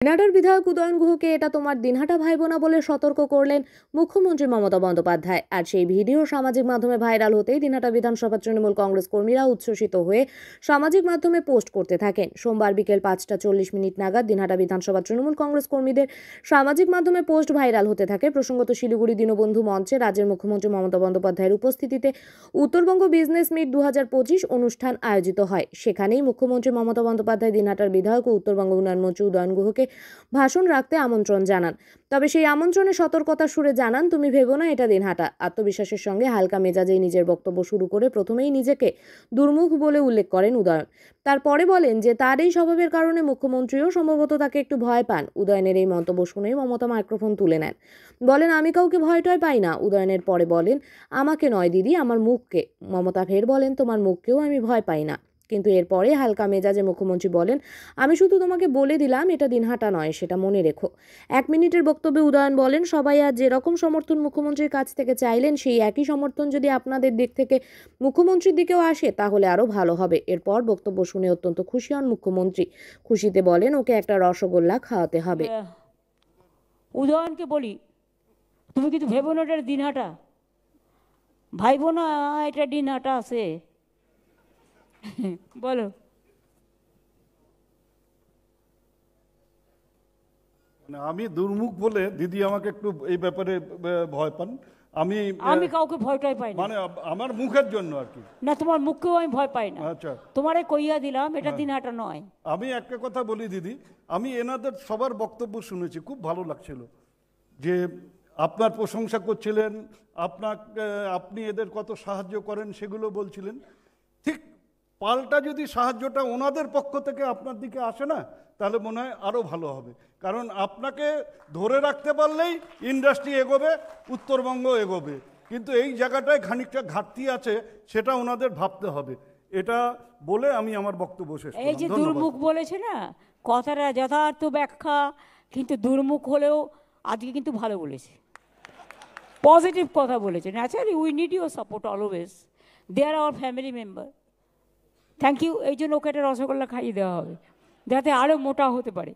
দিনহাটার বিধায়ক উদয়ন গুহকে এটা তোমার দিনহাটা ভাইবো না বলে সতর্ক করলেন মুখ্যমন্ত্রী মমতা বন্দ্যোপাধ্যায়। আর সেই ভিডিও সামাজিক মাধ্যমে ভাইরাল হতেই দিনহাটা বিধানসভা তৃণমূল কংগ্রেস কর্মীরা উচ্ছ্বসিত হয়ে সামাজিক মাধ্যমে পোস্ট করতে থাকেন। সোমবার বিকেল 5:40 নাগাদ দিনহাটা বিধানসভা তৃণমূল কংগ্রেস কর্মীদের সামাজিক মাধ্যমে পোস্ট ভাইরাল হতে থাকে। প্রসঙ্গত, শিলিগুড়ি দীনবন্ধু মঞ্চে রাজ্যের মুখ্যমন্ত্রী মমতা বন্দ্যোপাধ্যায়ের উপস্থিতিতে উত্তরবঙ্গ বিজনেস মিট 2025 অনুষ্ঠান আয়োজিত হয়। সেখানেই মুখ্যমন্ত্রী মমতা বন্দ্যোপাধ্যায় দিনহাটার বিধায়ক ও উত্তরবঙ্গ উন্নয়ন মন্ত্রী উদয়ন গুহকে ভাষণ রাখতে আমন্ত্রণ জানান। তবে সেই আমন্ত্রণে সতর্কতার সুরে জানান, তুমি ভেবো না এটা দিনহাটা। আত্মবিশ্বাসের সঙ্গে হালকা মেজাজেই নিজের বক্তব্য শুরু করে প্রথমেই নিজেকে দুর্মুখ বলে উল্লেখ করেন উদয়ন। তারপরে বলেন যে তার এই স্বভাবের কারণে মুখ্যমন্ত্রীও সম্ভবত তাকে একটু ভয় পান। উদয়নের এই মন্তব্য শুনেই মমতা মাইক্রোফোন তুলে নেন, বলেন, আমি কাউকে ভয় টয় পাই না। উদয়নের পরে বলেন, আমাকে নয় দিদি, আমার মুখকে। মমতা ফের বলেন, তোমার মুখকেও আমি ভয় পাই না। কিন্তু এরপরে হালকা মেজাজে মুখ্যমন্ত্রী বলেন, আমি শুধু তোমাকে বলে দিলাম এটা দিনহাটা নয়, সেটা মনে রেখো। 1 মিনিটের বক্তব্যে উদয়ন বলেন, সবাই আজ যেরকম সমর্থন মুখ্যমন্ত্রীর কাছ থেকে চাইলেন, সেই একই সমর্থন যদি আপনাদের দিক থেকে মুখ্যমন্ত্রীর দিকেও আসে তাহলে আরও ভালো হবে। এরপর বক্তব্য শুনে অত্যন্ত খুশি হন মুখ্যমন্ত্রী। খুশিতে বলেন, ওকে একটা রসগোল্লা খাওয়াতে হবে। উদয়নকে বলি, তুমি কিন্তু ভেবো না এটা দিনহাটা, ভাইবো না এটা দিনহাটা আছে। বলো। আমি দুর্মুখ বলে দিদি আমাকে একটু এই ব্যাপারে ভয় পান। আমি কাউকে ভয়টাই পাই না, মানে আমার মুখের জন্য আর কি না, তোমার মুখকেও আমি ভয় পাই না। আচ্ছা, তোমারে কইয়া দিলাম এটা দিনহাটা নয়। আমি একটা কথা বলি দিদি, আমি এনাদের সবার বক্তব্য শুনেছি, খুব ভালো লাগছিল যে আপনার প্রশংসা করছিলেন, আপনি এদের কত সাহায্য করেন সেগুলো বলছিলেন। ঠিক পাল্টা যদি সাহায্যটা ওনাদের পক্ষ থেকে আপনার দিকে আসে না, তাহলে মনে হয় আরও ভালো হবে। কারণ আপনাকে ধরে রাখতে পারলেই ইন্ডাস্ট্রি এগোবে, উত্তরবঙ্গ এগোবে। কিন্তু এই জায়গাটায় খানিকটা ঘাটতি আছে, সেটা ওনাদের ভাবতে হবে। এটা বলে আমি আমার বক্তব্য শেষ করলাম। এই যে দুর্মুখ বলেছে না, কথাটা যথার্থ ব্যাখ্যা, কিন্তু দুর্মুখ হলেও আজকে কিন্তু ভালো বলেছে, পজিটিভ কথা বলেছে। Naturally we need your support always, they are our family member. Thank you. এই জন্য ওকে একটা রসগোল্লা খাইয়ে দেওয়া হবে যাতে আরও মোটা হতে পারে।